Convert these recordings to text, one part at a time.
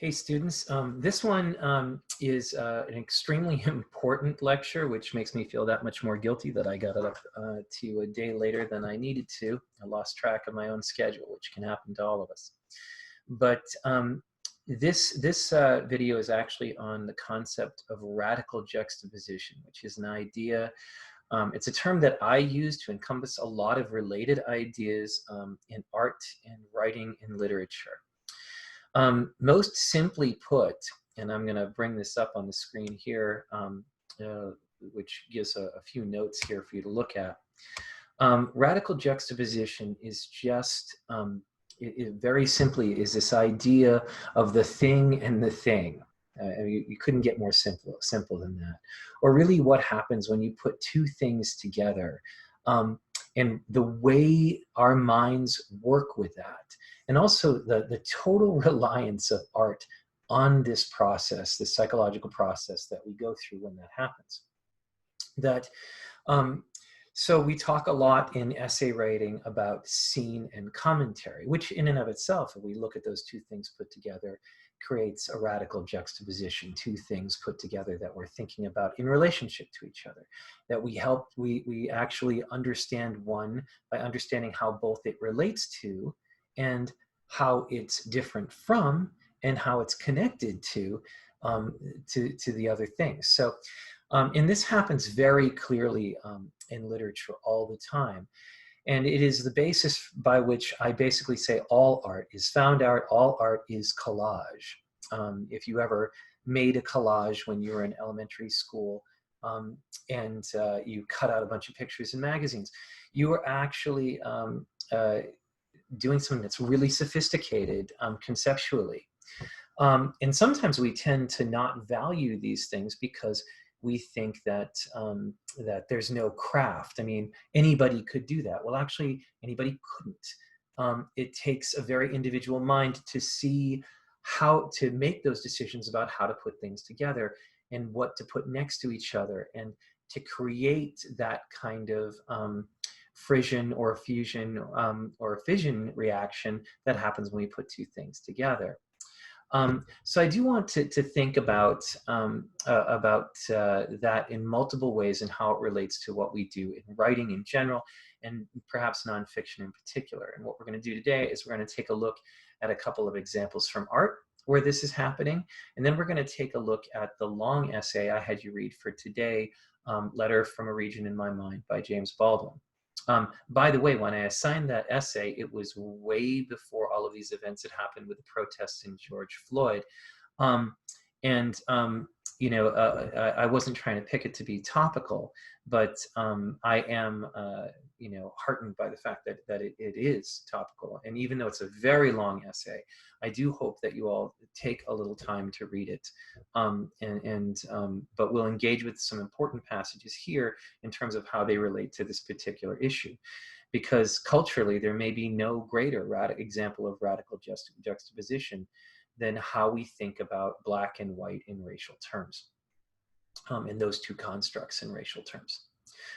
Hey students, this one is an extremely important lecture, which makes me feel that much more guilty that I got it up to a day later than I needed to. I lost track of my own schedule, which can happen to all of us. But this video is actually on the concept of radical juxtaposition, which is an idea. It's a term that I use to encompass a lot of related ideas in art and writing and literature. Most simply put, and I'm going to bring this up on the screen here, which gives a few notes here for you to look at. Radical juxtaposition is just, it very simply is this idea of the thing and the thing. You couldn't get more simple than that. Or really what happens when you put two things together, and the way our minds work with that. And also the total reliance of art on this process, this psychological process that we go through when that happens. So we talk a lot in essay writing about scene and commentary, which in and of itself, if we look at those two things put together, creates a radical juxtaposition, two things put together that we're thinking about in relationship to each other, that we actually understand one by understanding how both it relates to and how it's different from and how it's connected to the other things. So, and this happens very clearly in literature all the time. And it is the basis by which I basically say all art is found art, all art is collage. If you ever made a collage when you were in elementary school and you cut out a bunch of pictures in magazines, you were actually doing something that's really sophisticated conceptually. And sometimes we tend to not value these things because we think that that there's no craft. I mean, anybody could do that. Well, actually, anybody couldn't. It takes a very individual mind to see how to make those decisions about how to put things together and what to put next to each other, and to create that kind of frisson or fusion or fission reaction that happens when we put two things together. So I do want to think about that in multiple ways and how it relates to what we do in writing in general, and perhaps nonfiction in particular. And what we're going to do today is we're going to take a look at a couple of examples from art where this is happening, and then we're going to take a look at the long essay I had you read for today, Letter from a Region in My Mind by James Baldwin. By the way, when I assigned that essay, it was way before all of these events had happened with the protests in George Floyd. You know, I wasn't trying to pick it to be topical, but I am, you know, heartened by the fact that it is topical. And even though it's a very long essay, I do hope that you all take a little time to read it. But we'll engage with some important passages here in terms of how they relate to this particular issue. Because culturally, there may be no greater example of radical juxtaposition than how we think about black and white in racial terms, in those two constructs in racial terms.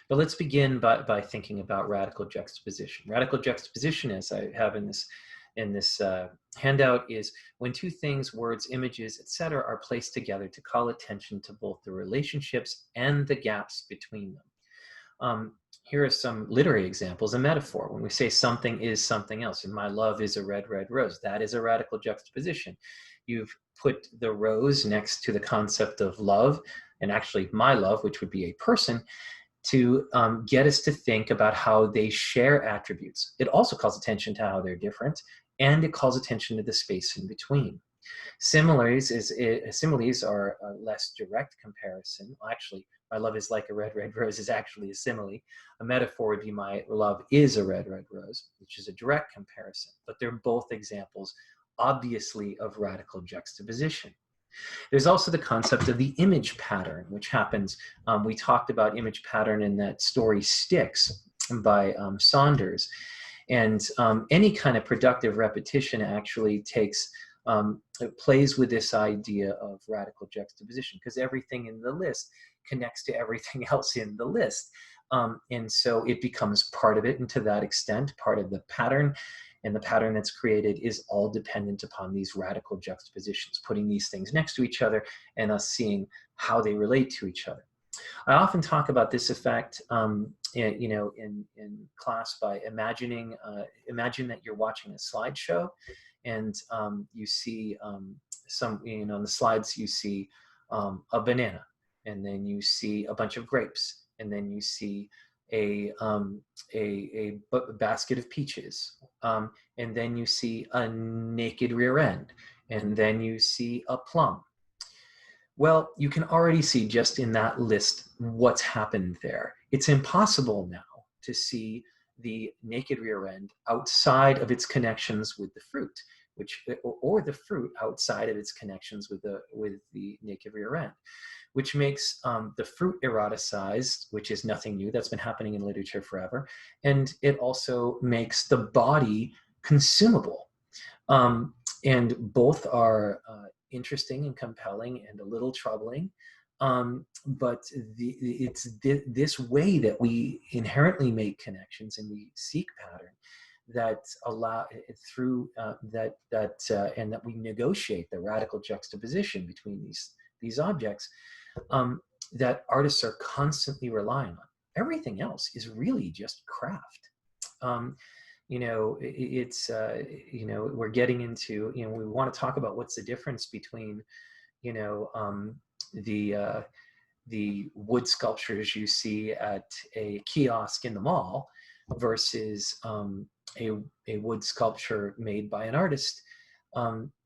But let's begin by thinking about radical juxtaposition. Radical juxtaposition, as I have in this handout, is when two things, words, images, etc., are placed together to call attention to both the relationships and the gaps between them. Here are some literary examples. A metaphor, when we say something is something else, and my love is a red, red rose, that is a radical juxtaposition. You've put the rose next to the concept of love, and actually my love, which would be a person, to get us to think about how they share attributes. It also calls attention to how they're different, and it calls attention to the space in between. Similes are a less direct comparison. Actually, my love is like a red, red rose is actually a simile. A metaphor would be my love is a red, red rose, which is a direct comparison. But they're both examples, obviously, of radical juxtaposition. There's also the concept of the image pattern, which happens. We talked about image pattern in that story Sticks by Saunders. And any kind of productive repetition actually it plays with this idea of radical juxtaposition, because everything in the list connects to everything else in the list. And so it becomes part of it, and to that extent, part of the pattern. And the pattern that's created is all dependent upon these radical juxtapositions, putting these things next to each other and us seeing how they relate to each other. I often talk about this effect, in class by imagining, imagine that you're watching a slideshow, and you see on the slides you see a banana, and then you see a bunch of grapes, and then you see a basket of peaches, and then you see a naked rear end, and then you see a plum. Well, you can already see just in that list what's happened there. It's impossible now to see the naked rear end outside of its connections with the fruit, or the fruit outside of its connections with the naked rear end, which makes the fruit eroticized, which is nothing new. That's been happening in literature forever. And it also makes the body consumable. And both are interesting and compelling and a little troubling. But it's this way that we inherently make connections and we seek pattern that allow through and that we negotiate the radical juxtaposition between these objects, that artists are constantly relying on. Everything else is really just craft. We're getting into, we want to talk about what's the difference between, the wood sculptures you see at a kiosk in the mall versus a wood sculpture made by an artist.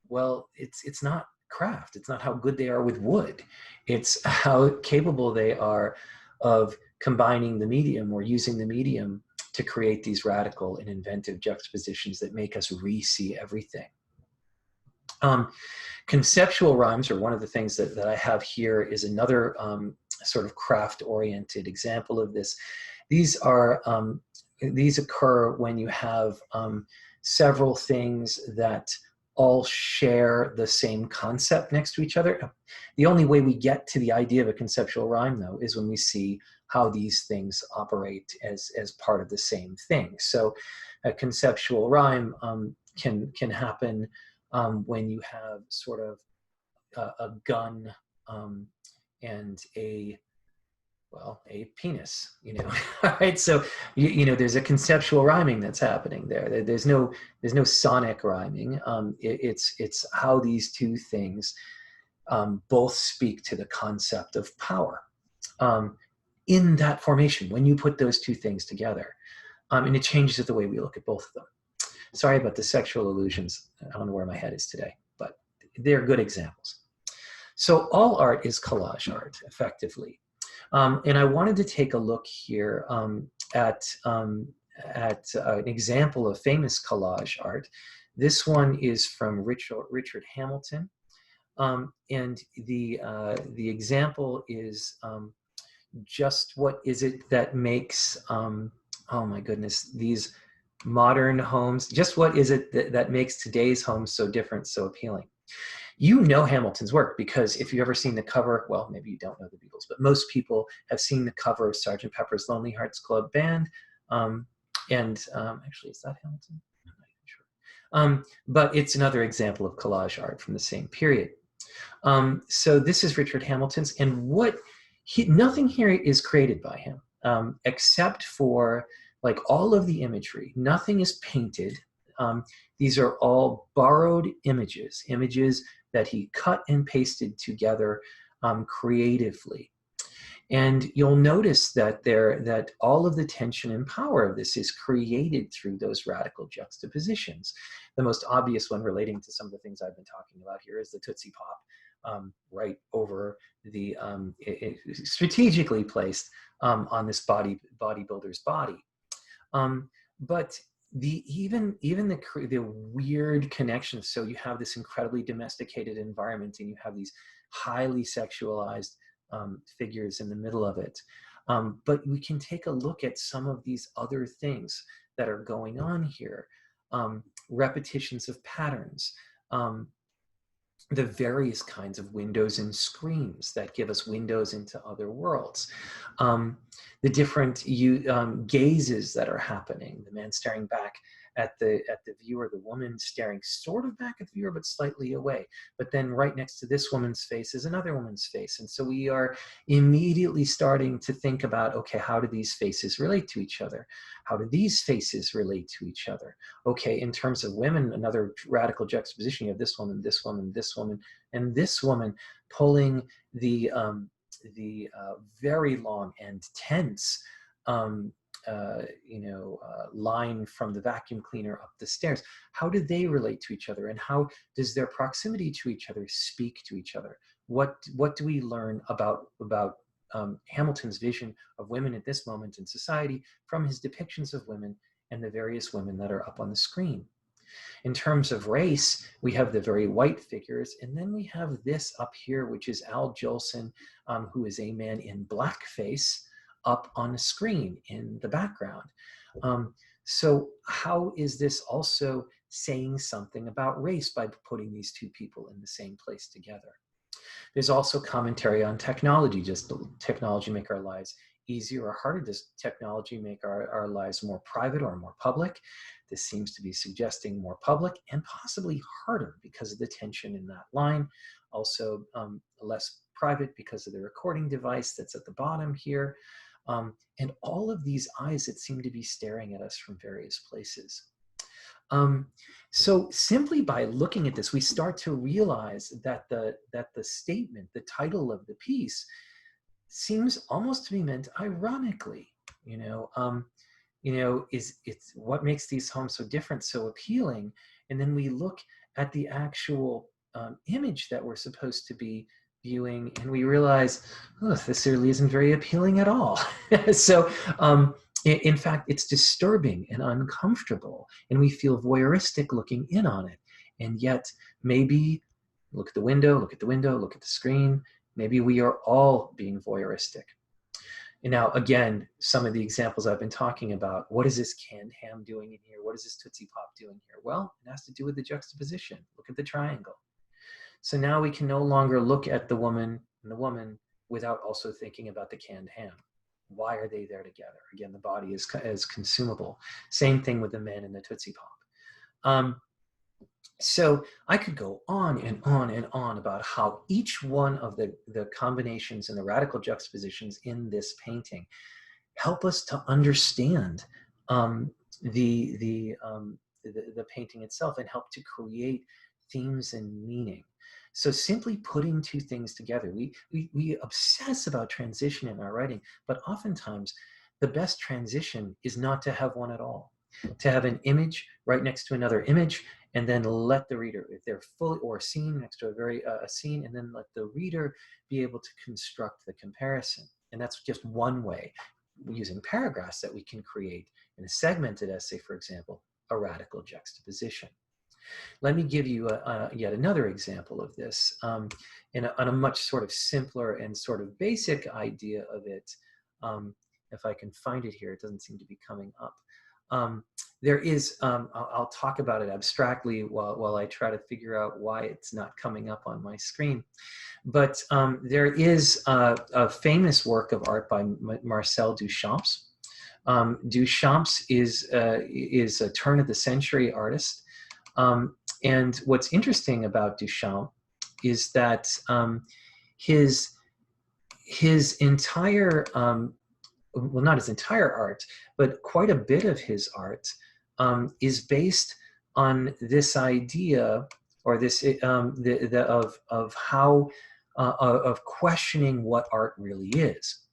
Well, it's not craft. It's not how good they are with wood. It's how capable they are of combining the medium or using the medium to create these radical and inventive juxtapositions that make us re-see everything. Conceptual rhymes, or one of the things that I have here, is another sort of craft-oriented example of this. These occur when you have several things that all share the same concept next to each other. The only way we get to the idea of a conceptual rhyme, though, is when we see how these things operate as part of the same thing. So a conceptual rhyme can happen when you have sort of a gun and a penis, right? So there's a conceptual rhyming that's happening there. There's no sonic rhyming. It's how these two things both speak to the concept of power in that formation when you put those two things together, and it changes the way we look at both of them. Sorry about the sexual illusions. I don't know where my head is today, but they're good examples. So all art is collage art, effectively. And I wanted to take a look here at an example of famous collage art. This one is from Richard Hamilton, and the example is just what is it that makes oh my goodness, these modern homes, just what is it that makes today's homes so different, so appealing? You know Hamilton's work because if you've ever seen the cover, well, maybe you don't know the Beatles, but most people have seen the cover of Sgt. Pepper's Lonely Hearts Club Band. Actually, is that Hamilton? I'm not even sure. But it's another example of collage art from the same period. So this is Richard Hamilton's, and nothing here is created by him, except for like all of the imagery. Nothing is painted. These are all borrowed images that he cut and pasted together creatively. And you'll notice that all of the tension and power of this is created through those radical juxtapositions. The most obvious one relating to some of the things I've been talking about here is the Tootsie Pop, right over the strategically placed on this bodybuilder's body. But even the weird connections. So you have this incredibly domesticated environment, and you have these highly sexualized figures in the middle of it. But we can take a look at some of these other things that are going on here. Repetitions of patterns, the various kinds of windows and screens that give us windows into other worlds, the different gazes that are happening, the man staring back at the viewer, the woman staring sort of back at the viewer, but slightly away. But then right next to this woman's face is another woman's face. And so we are immediately starting to think about, okay, how do these faces relate to each other? How do these faces relate to each other? Okay, in terms of women, another radical juxtaposition, you have this woman, this woman, this woman, and this woman pulling the very long and tense line from the vacuum cleaner up the stairs. How do they relate to each other, and how does their proximity to each other speak to each other? What do we learn about Hamilton's vision of women at this moment in society from his depictions of women and the various women that are up on the screen? In terms of race, we have the very white figures, and then we have this up here, which is Al Jolson, who is a man in blackface, up on a screen in the background. So how is this also saying something about race by putting these two people in the same place together? There's also commentary on technology. Does technology make our lives easier or harder? Does technology make our lives more private or more public? This seems to be suggesting more public and possibly harder because of the tension in that line. Also less private because of the recording device that's at the bottom here. And all of these eyes that seem to be staring at us from various places. So simply by looking at this, we start to realize that the statement, the title of the piece, seems almost to be meant ironically. It's what makes these homes so different, so appealing, and then we look at the actual image that we're supposed to be viewing, and we realize, oh, this really isn't very appealing at all. So in fact, it's disturbing and uncomfortable, and we feel voyeuristic looking in on it. And yet maybe look at the window, look at the window, look at the screen. Maybe we are all being voyeuristic. And now, again, some of the examples I've been talking about, what is this canned ham doing in here? What is this Tootsie Pop doing here? Well, it has to do with the juxtaposition. Look at the triangle. So now we can no longer look at the woman and the woman without also thinking about the canned ham. Why are they there together? Again, the body is consumable. Same thing with the men and the Tootsie Pop. So I could go on and on and on about how each one of the combinations and the radical juxtapositions in this painting help us to understand the painting itself and help to create themes and meaning. So simply putting two things together, we obsess about transition in our writing, but oftentimes the best transition is not to have one at all. To have an image right next to another image, and then let the reader, if they're fully, or a scene next to a scene, and then let the reader be able to construct the comparison. And that's just one way, using paragraphs, that we can create in a segmented essay, for example, a radical juxtaposition. Let me give you yet another example of this on a much sort of simpler and sort of basic idea of it. If I can find it here, it doesn't seem to be coming up. There is, I'll talk about it abstractly while I try to figure out why it's not coming up on my screen. But there is a famous work of art by Marcel Duchamp. Duchamp is a turn of the century artist. And what's interesting about Duchamp is that his entire, well, not his entire art, but quite a bit of his art is based on this idea, or this of how of questioning what art really is.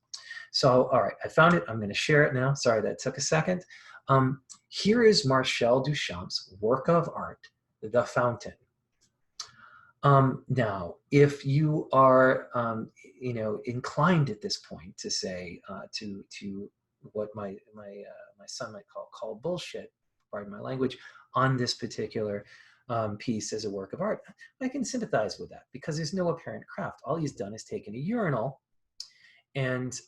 So, all right, I found it. I'm going to share it now. Sorry, that took a second. Here is Marcel Duchamp's work of art, The Fountain. Now, if you are, inclined at this point to say to what my son might call bullshit, pardon my language, on this particular piece as a work of art, I can sympathize with that because there's no apparent craft. All he's done is taken a urinal and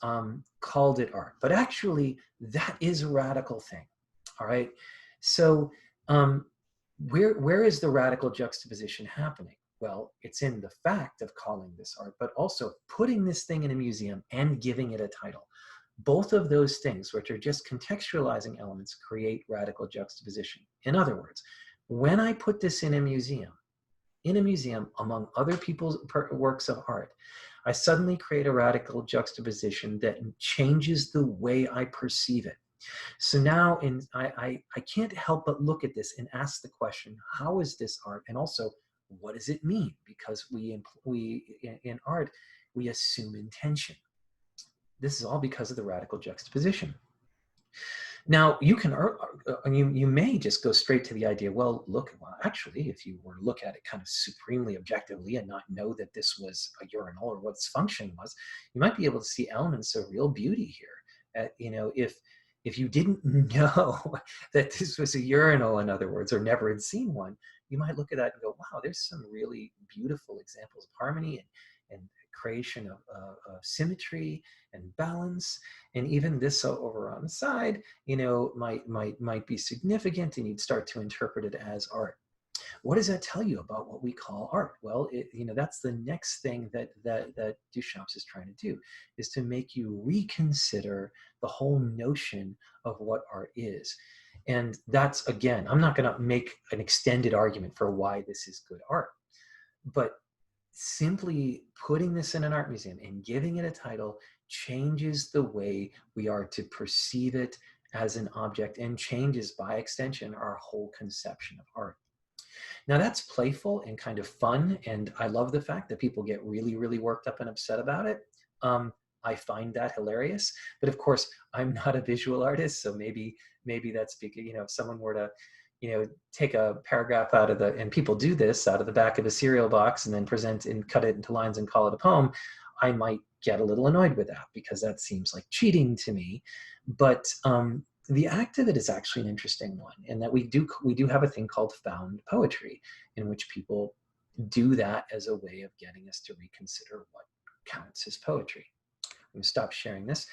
called it art. But actually, that is a radical thing. All right. So where is the radical juxtaposition happening? Well, it's in the fact of calling this art, but also putting this thing in a museum and giving it a title. Both of those things, which are just contextualizing elements, create radical juxtaposition. In other words, when I put this in a museum among other people's works of art, I suddenly create a radical juxtaposition that changes the way I perceive it. So now I can't help but look at this and ask the question, how is this art? And also, what does it mean? Because in art, we assume intention. This is all because of the radical juxtaposition. Now, you may just go straight to the idea, well, actually, if you were to look at it kind of supremely objectively and not know that this was a urinal or what its function was, you might be able to see elements of real beauty here. If you didn't know that this was a urinal, in other words, or never had seen one, you might look at that and go, wow, there's some really beautiful examples of harmony and creation of symmetry and balance. And even this over on the side, might be significant, and you'd start to interpret it as art. What does that tell you about what we call art? Well, that's the next thing that Duchamp is trying to do, is to make you reconsider the whole notion of what art is. And that's, again, I'm not going to make an extended argument for why this is good art, but simply putting this in an art museum and giving it a title changes the way we are to perceive it as an object, and changes, by extension, our whole conception of art. Now, that's playful and kind of fun, and I love the fact that people get really, really worked up and upset about it. I find that hilarious, but of course, I'm not a visual artist, so maybe that's because, if someone were to, take a paragraph and people do this, out of the back of a cereal box, and then present and cut it into lines and call it a poem, I might get a little annoyed with that, because that seems like cheating to me. But the act of it is actually an interesting one, in that we do have a thing called found poetry, in which people do that as a way of getting us to reconsider what counts as poetry. I'm going to stop sharing this.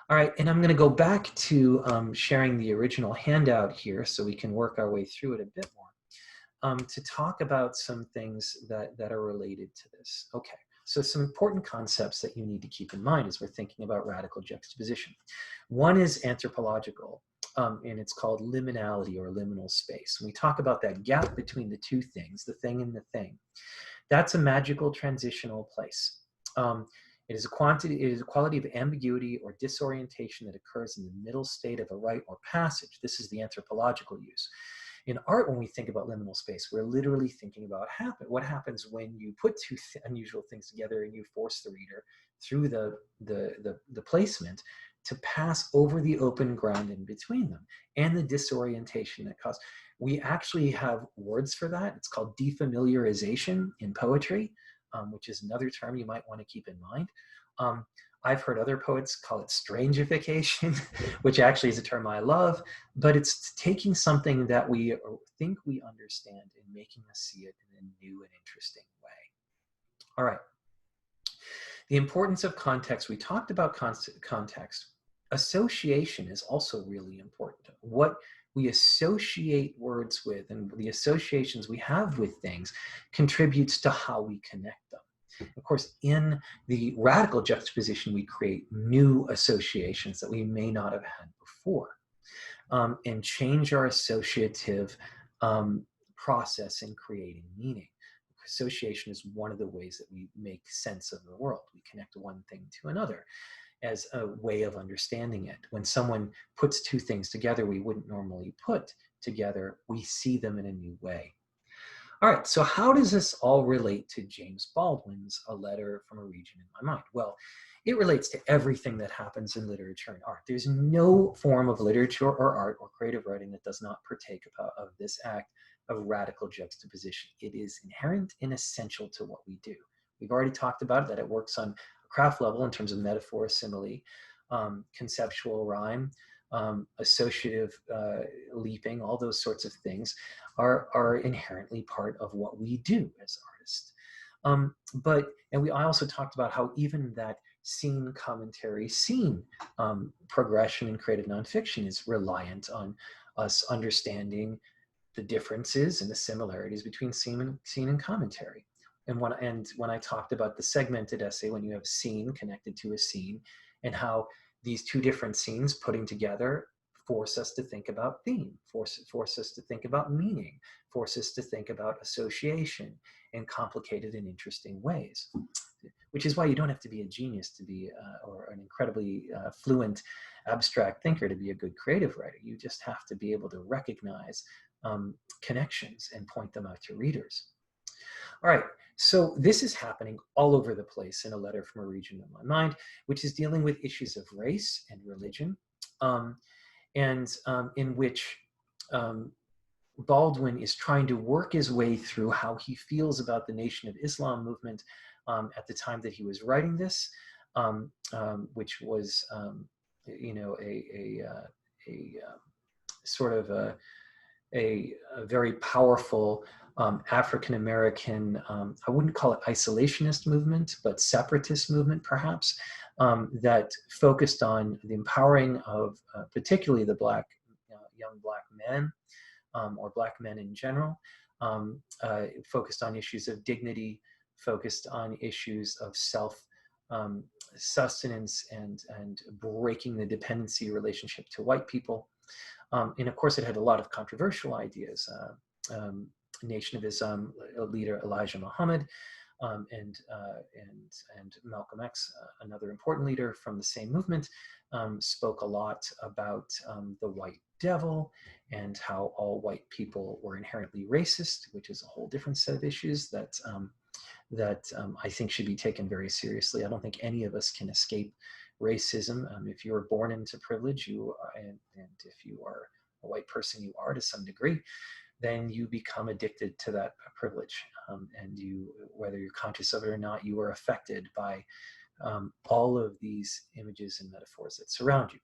All right, and I'm going to go back to sharing the original handout here, so we can work our way through it a bit more, to talk about some things that are related to this. Okay, so some important concepts that you need to keep in mind as we're thinking about radical juxtaposition. One is anthropological, and it's called liminality, or liminal space. When we talk about that gap between the two things, the thing and the thing, that's a magical transitional place. It is a quality of ambiguity or disorientation that occurs in the middle state of a rite or passage. This is the anthropological use. In art, when we think about liminal space, we're literally thinking about what happens when you put two unusual things together and you force the reader through the placement to pass over the open ground in between them, and the disorientation that causes. We actually have words for that. It's called defamiliarization in poetry, which is another term you might want to keep in mind. I've heard other poets call it strangification, which actually is a term I love, but it's taking something that we think we understand and making us see it in a new and interesting way. All right. The importance of context. We talked about context. Association is also really important. What we associate words with and the associations we have with things contributes to how we connect them. Of course, in the radical juxtaposition, we create new associations that we may not have had before, and change our associative process in creating meaning. Association is one of the ways that we make sense of the world. We connect one thing to another as a way of understanding it. When someone puts two things together we wouldn't normally put together, we see them in a new way. All right, so how does this all relate to James Baldwin's A Letter from a Region in My Mind? Well, it relates to everything that happens in literature and art. There's no form of literature or art or creative writing that does not partake of this act of radical juxtaposition. It is inherent and essential to what we do. We've already talked about it, that it works on a craft level in terms of metaphor, simile, conceptual rhyme, associative leaping, all those sorts of things are inherently part of what we do as artists. I also talked about how even that scene commentary, scene progression in creative nonfiction is reliant on us understanding the differences and the similarities between scene and commentary. And when I talked about the segmented essay, when you have a scene connected to a scene, and how these two different scenes putting together force us to think about theme, force us to think about meaning, force us to think about association in complicated and interesting ways. Which is why you don't have to be a genius to be, or an incredibly fluent abstract thinker to be a good creative writer. You just have to be able to recognize connections and point them out to readers. All right, so this is happening all over the place in A Letter from a Region of My Mind, which is dealing with issues of race and religion, in which Baldwin is trying to work his way through how he feels about the Nation of Islam movement at the time that he was writing this, which was, you know, sort of a very powerful African-American, I wouldn't call it isolationist movement, but separatist movement perhaps, that focused on the empowering of particularly the young black men, or black men in general, focused on issues of dignity, focused on issues of self-sustenance and breaking the dependency relationship to white people. And of course, it had a lot of controversial ideas. Nation of Islam leader Elijah Muhammad, and Malcolm X, another important leader from the same movement, spoke a lot about the white devil and how all white people were inherently racist, which is a whole different set of issues that I think should be taken very seriously. I don't think any of us can escape racism. If you were born into privilege, and if you are a white person, you are to some degree, then you become addicted to that privilege. And whether you're conscious of it or not, you are affected by all of these images and metaphors that surround you.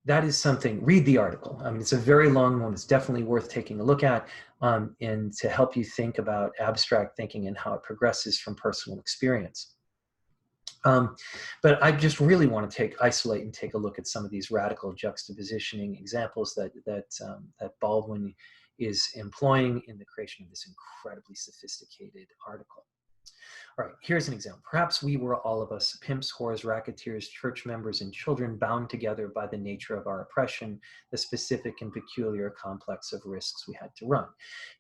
That is something, read the article. I mean, it's a very long one. It's definitely worth taking a look at, and to help you think about abstract thinking and how it progresses from personal experience. But I just really want to isolate and take a look at some of these radical juxtapositioning examples that Baldwin is employing in the creation of this incredibly sophisticated article. All right, here's an example. Perhaps we were all of us pimps, whores, racketeers, church members, and children bound together by the nature of our oppression, the specific and peculiar complex of risks we had to run.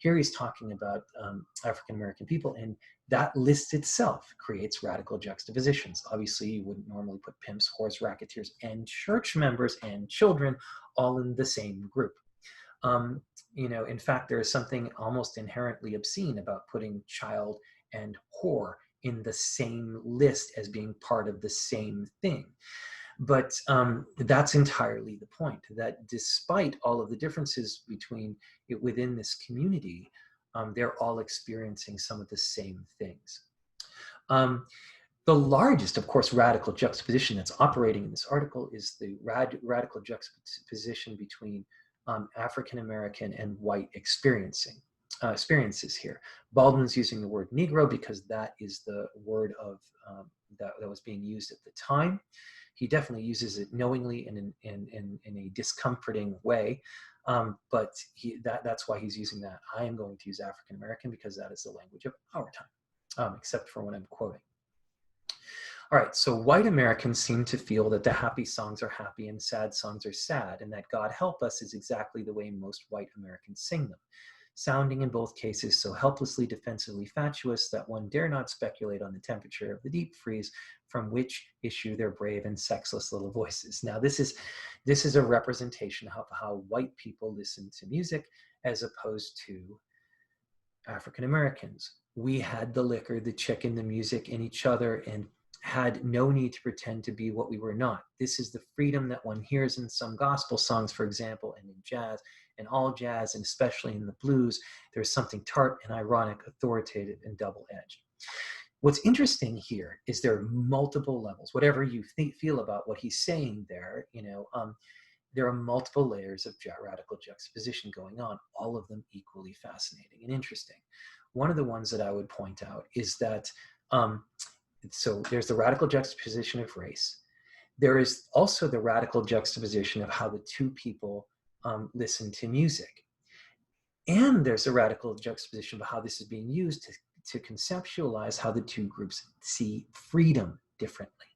Here he's talking about African-American people, and that list itself creates radical juxtapositions. Obviously, you wouldn't normally put pimps, whores, racketeers, and church members and children all in the same group. You know, in fact, there is something almost inherently obscene about putting child and whore in the same list as being part of the same thing. But that's entirely the point, that despite all of the differences within this community, they're all experiencing some of the same things. The largest, of course, radical juxtaposition that's operating in this article is the radical juxtaposition between African-American and white experiences here. Baldwin's using the word Negro because that is the word of that was being used at the time. He definitely uses it knowingly and in a discomforting way, but that's why he's using that. I am going to use African-American because that is the language of our time, except for when I'm quoting. All right, so white Americans seem to feel that the happy songs are happy and sad songs are sad, and that God Help Us is exactly the way most white Americans sing them, sounding in both cases so helplessly defensively fatuous that one dare not speculate on the temperature of the deep freeze from which issue their brave and sexless little voices. Now, this is a representation of how white people listen to music as opposed to African Americans. We had the liquor, the chicken, the music, and each other, and had no need to pretend to be what we were not. This is the freedom that one hears in some gospel songs, for example, and in jazz, and all jazz, and especially in the blues. There's something tart and ironic, authoritative, and double-edged. What's interesting here is there are multiple levels. Whatever you feel about what he's saying there, there are multiple layers of radical juxtaposition going on, all of them equally fascinating and interesting. One of the ones that I would point out is that so there's the radical juxtaposition of race. There is also the radical juxtaposition of how the two people listen to music. And there's a radical juxtaposition of how this is being used to conceptualize how the two groups see freedom differently.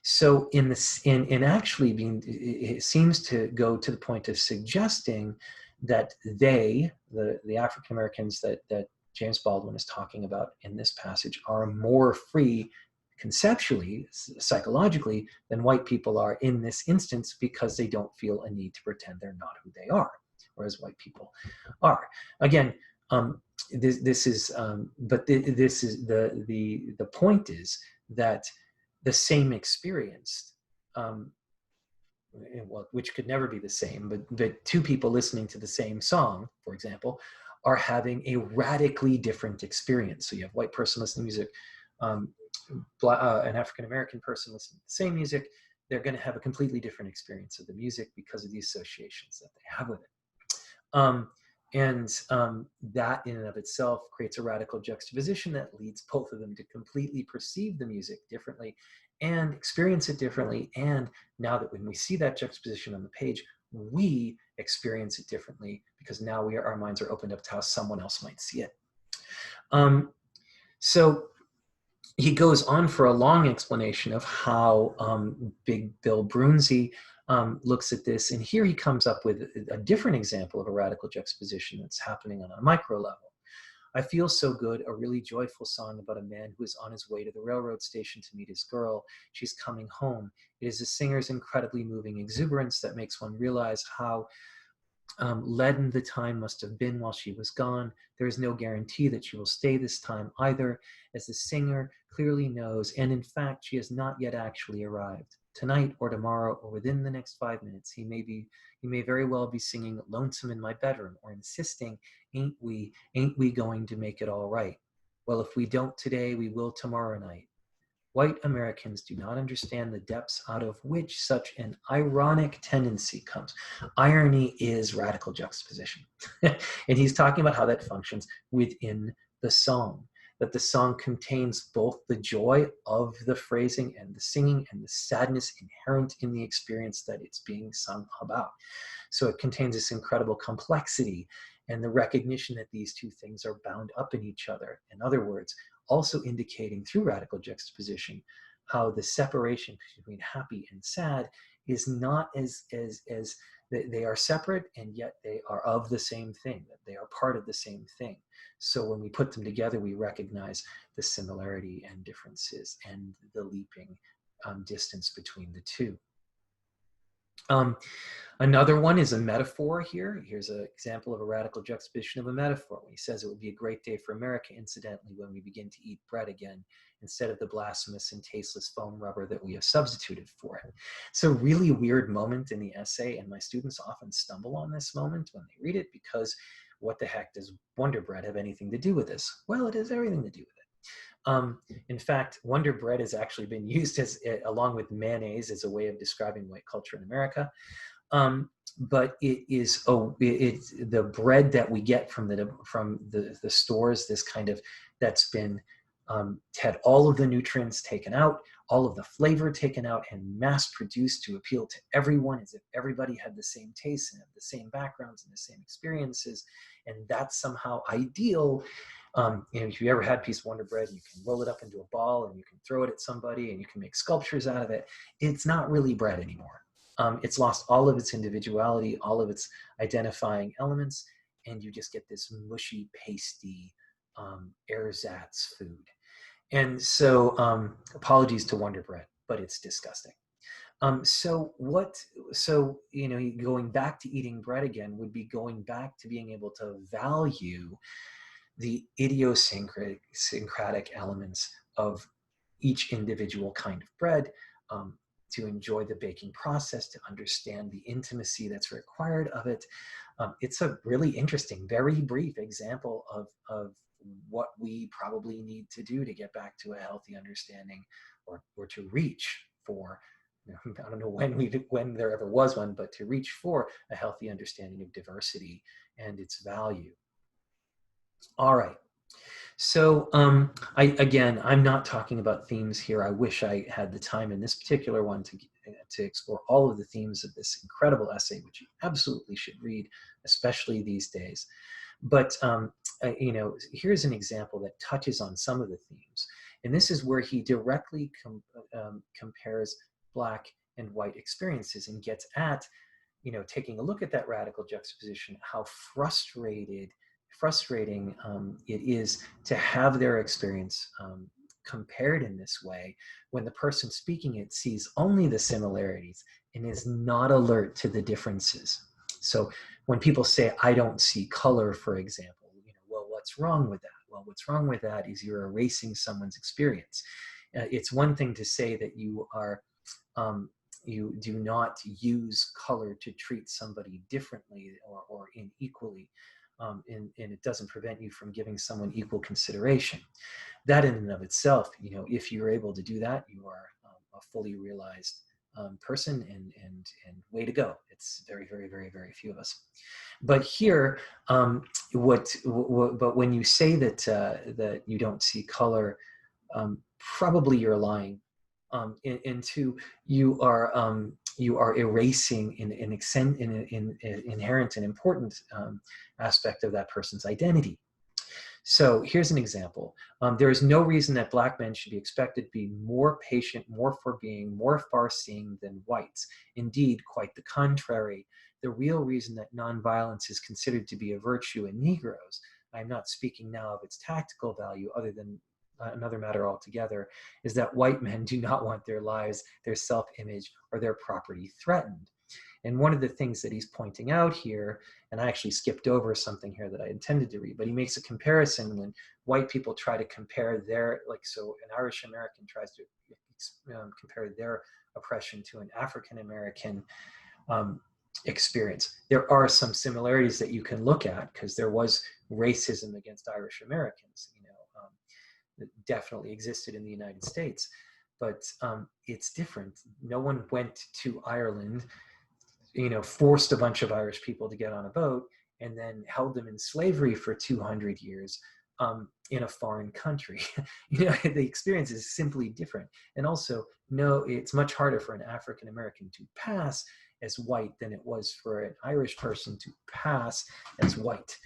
So in actually being, it seems to go to the point of suggesting that the African Americans that James Baldwin is talking about in this passage, are more free conceptually, psychologically, than white people are in this instance, because they don't feel a need to pretend they're not who they are, whereas white people are. Again, this is the point is that the same experience, well, which could never be the same, but two people listening to the same song, for example, are having a radically different experience. So you have a white person listening to music, an African American person listening to the same music. They're going to have a completely different experience of the music because of the associations that they have with it. That in and of itself creates a radical juxtaposition that leads both of them to completely perceive the music differently and experience it differently. And now that when we see that juxtaposition on the page, we experience it differently, because now our minds are opened up to how someone else might see it. So he goes on for a long explanation of how Big Bill Brunzi looks at this. And here he comes up with a different example of a radical juxtaposition that's happening on a micro level. I Feel So Good, a really joyful song about a man who is on his way to the railroad station to meet his girl. She's coming home. It is a singer's incredibly moving exuberance that makes one realize how leaden the time must have been while she was gone. There is no guarantee that she will stay this time either, as the singer clearly knows, and in fact, she has not yet actually arrived. Tonight or tomorrow or within the next 5 minutes, he may very well be singing Lonesome in My Bedroom, or insisting, ain't we going to make it all right? Well, if we don't today, we will tomorrow night. White Americans do not understand the depths out of which such an ironic tendency comes. Irony is radical juxtaposition. And he's talking about how that functions within the song, that the song contains both the joy of the phrasing and the singing and the sadness inherent in the experience that it's being sung about. So it contains this incredible complexity and the recognition that these two things are bound up in each other. In other words, also indicating through radical juxtaposition how the separation between happy and sad is not as they are separate, and yet they are of the same thing, that they are part of the same thing. So when we put them together, we recognize the similarity and differences and the leaping distance between the two. Another one is a metaphor here. Here's an example of a radical juxtaposition of a metaphor. When he says it would be a great day for America, incidentally, when we begin to eat bread again, instead of the blasphemous and tasteless foam rubber that we have substituted for it. It's a really weird moment in the essay, and my students often stumble on this moment when they read it, because what the heck does Wonder Bread have anything to do with this? Well, it has everything to do with it. In fact, Wonder Bread has actually been used along with mayonnaise as a way of describing white culture in America. But it is it's the bread that we get from the stores, this kind of, that's been had all of the nutrients taken out, all of the flavor taken out, and mass produced to appeal to everyone, as if everybody had the same tastes and the same backgrounds and the same experiences, and that's somehow ideal. If you ever had a piece of Wonder Bread, you can roll it up into a ball and you can throw it at somebody and you can make sculptures out of it. It's not really bread anymore. It's lost all of its individuality, all of its identifying elements, and you just get this mushy, pasty ersatz food. And so, apologies to Wonder Bread, but it's disgusting. So going back to eating bread again would be going back to being able to value the idiosyncratic elements of each individual kind of bread, to enjoy the baking process, to understand the intimacy that's required of it. It's a really interesting, very brief example of what we probably need to do to get back to a healthy understanding, or to reach for, I don't know when there ever was one, but to reach for a healthy understanding of diversity and its value. All right. So I'm not talking about themes here. I wish I had the time in this particular one to explore all of the themes of this incredible essay, which you absolutely should read, especially these days. But here's an example that touches on some of the themes. And this is where he directly compares black and white experiences and gets at, taking a look at that radical juxtaposition, how frustrating it is to have their experience compared in this way, when the person speaking it sees only the similarities and is not alert to the differences. So when people say, I don't see color, for example, well, what's wrong with that? Well, what's wrong with that is you're erasing someone's experience. It's one thing to say that you do not use color to treat somebody differently or unequally, and it doesn't prevent you from giving someone equal consideration. That in and of itself, if you're able to do that, you are a fully realized person, and way to go. It's very, very, very, very few of us. But here, but when you say that that you don't see color, probably you're lying. And two, you are erasing an inherent and important aspect of that person's identity. So here's an example. There is no reason that black men should be expected to be more patient, more forbearing, more far-seeing than whites. Indeed, quite the contrary. The real reason that nonviolence is considered to be a virtue in Negroes, I'm not speaking now of its tactical value, other than another matter altogether, is that white men do not want their lives, their self-image, or their property threatened. And one of the things that he's pointing out here, and I actually skipped over something here that I intended to read, but he makes a comparison when white people try to compare their, so an Irish American tries to compare their oppression to an African American experience. There are some similarities that you can look at, because there was racism against Irish Americans, that definitely existed in the United States, but it's different. No one went to Ireland, forced a bunch of Irish people to get on a boat and then held them in slavery for 200 years in a foreign country. The experience is simply different. And also, no, it's much harder for an African American to pass as white than it was for an Irish person to pass as white.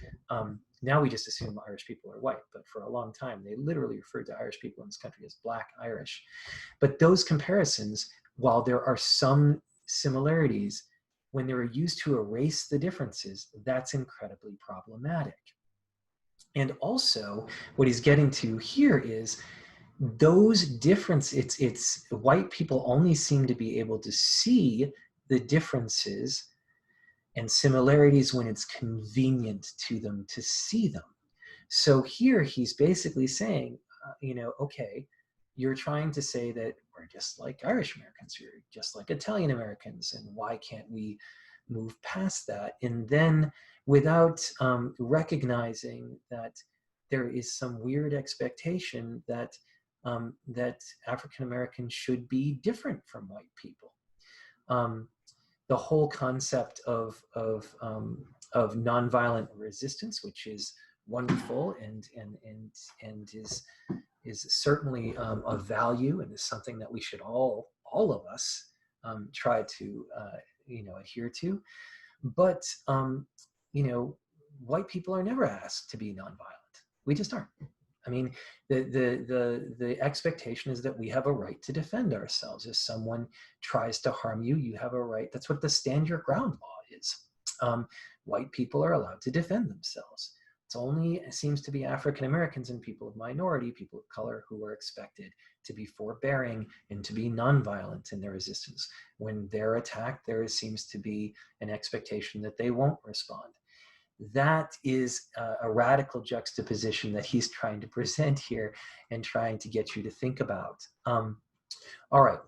Now we just assume Irish people are white, but for a long time, they literally referred to Irish people in this country as Black Irish. But those comparisons, while there are some similarities, when they're used to erase the differences, that's incredibly problematic. And also, what he's getting to here is those differences, it's white people only seem to be able to see the differences and similarities when it's convenient to them to see them. So here he's basically saying, okay, you're trying to say that we're just like Irish Americans, you're just like Italian Americans, and why can't we move past that? And then without recognizing that there is some weird expectation that that African Americans should be different from white people. The whole concept of nonviolent resistance, which is wonderful and is certainly of value, and is something that we should all of us try to adhere to. But white people are never asked to be nonviolent. We just aren't. I mean, the expectation is that we have a right to defend ourselves. If someone tries to harm you, you have a right. That's what the stand your ground law is. White people are allowed to defend themselves. It's only, it seems to be African Americans and people of minority, people of color, who are expected to be forbearing and to be nonviolent in their resistance. When they're attacked, there seems to be an expectation that they won't respond. That is a radical juxtaposition that he's trying to present here and trying to get you to think about. All right.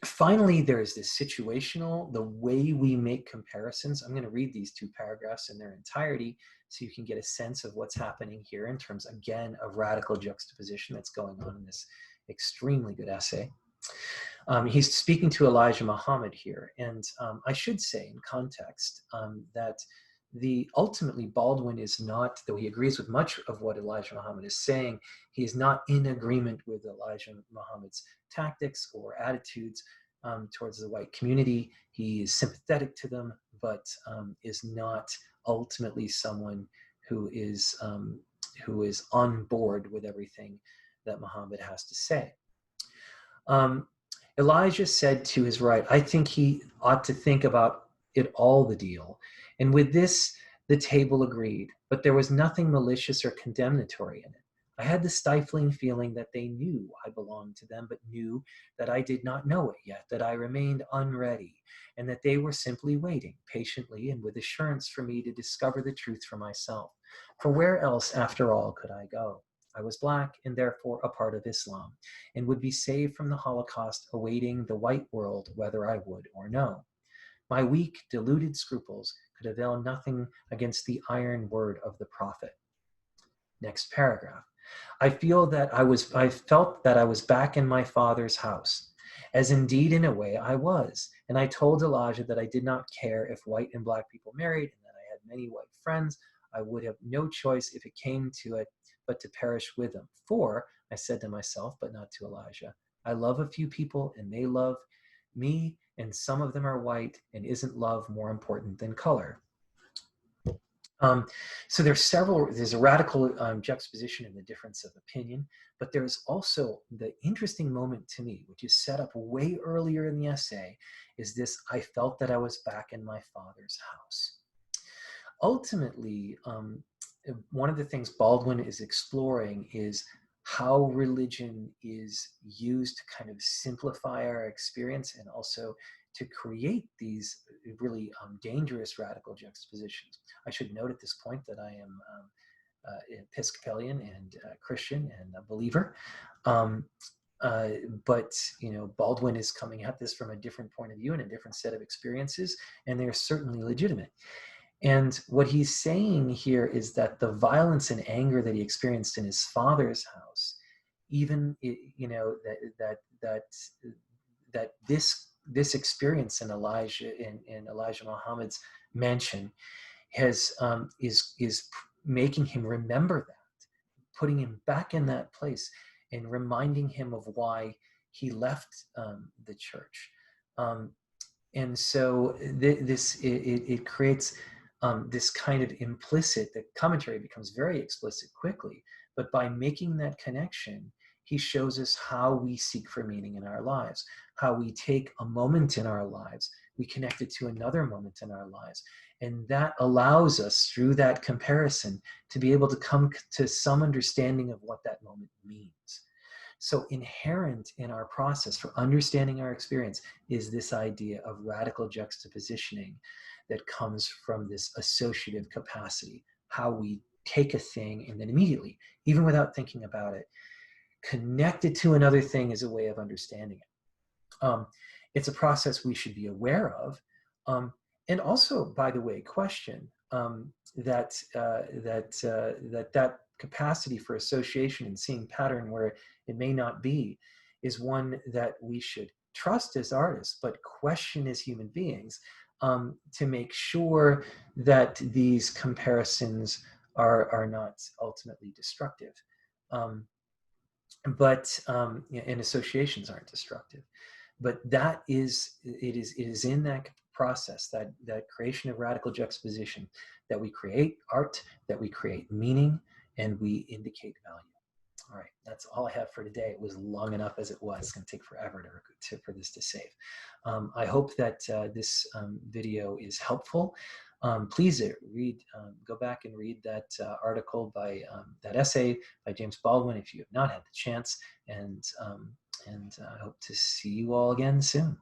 Finally, there's this situational, the way we make comparisons. I'm going to read these two paragraphs in their entirety so you can get a sense of what's happening here in terms, again, of radical juxtaposition that's going on in this extremely good essay. He's speaking to Elijah Muhammad here. And I should say in context that ultimately Baldwin is not, though he agrees with much of what Elijah Muhammad is saying, he is not in agreement with Elijah Muhammad's tactics or attitudes towards the white community. He is sympathetic to them, but is not ultimately someone who is on board with everything that Muhammad has to say. Elijah said to his right, I think he ought to think about it all the deal. And with this, the table agreed, but there was nothing malicious or condemnatory in it. I had the stifling feeling that they knew I belonged to them, but knew that I did not know it yet, that I remained unready, and that they were simply waiting patiently and with assurance for me to discover the truth for myself. For where else, after all, could I go? I was black and therefore a part of Islam, and would be saved from the Holocaust, awaiting the white world whether I would or no. My weak, deluded scruples could avail nothing against the iron word of the prophet. Next paragraph. I felt that I was back in my father's house, as indeed in a way I was. And I told Elijah that I did not care if white and black people married, and that I had many white friends. I would have no choice if it came to it but to perish with them. For, I said to myself, but not to Elijah, I love a few people and they love me, and some of them are white, and isn't love more important than color? So there's a radical juxtaposition in the difference of opinion, but there's also the interesting moment to me, which is set up way earlier in the essay, is this, I felt that I was back in my father's house. Ultimately, one of the things Baldwin is exploring is how religion is used to kind of simplify our experience and also to create these really dangerous radical juxtapositions. I should note at this point that I am Episcopalian and Christian and a believer. But Baldwin is coming at this from a different point of view and a different set of experiences, and they're certainly legitimate. And what he's saying here is that the violence and anger that he experienced in his father's house, even that this experience in Elijah Muhammad's mansion is making him remember that, putting him back in that place, and reminding him of why he left the church. And so it creates this kind of implicit, the commentary becomes very explicit quickly, but by making that connection, he shows us how we seek for meaning in our lives, how we take a moment in our lives, we connect it to another moment in our lives. And that allows us, through that comparison, to be able to come to some understanding of what that moment means. So inherent in our process for understanding our experience is this idea of radical juxtapositioning that comes from this associative capacity, how we take a thing and then immediately, even without thinking about it, connect it to another thing as a way of understanding it. It's a process we should be aware of, and also, by the way, question that capacity for association and seeing pattern where it may not be is one that we should trust as artists, but question as human beings, to make sure that these comparisons are not ultimately destructive. And associations aren't destructive. But it is in that process, that creation of radical juxtaposition, that we create art, that we create meaning, and we indicate value. All right, that's all I have for today. It was long enough as it was. It's going to take forever for this to save. I hope that this video is helpful. Please go back and read that article that essay by James Baldwin if you have not had the chance. And I hope to see you all again soon.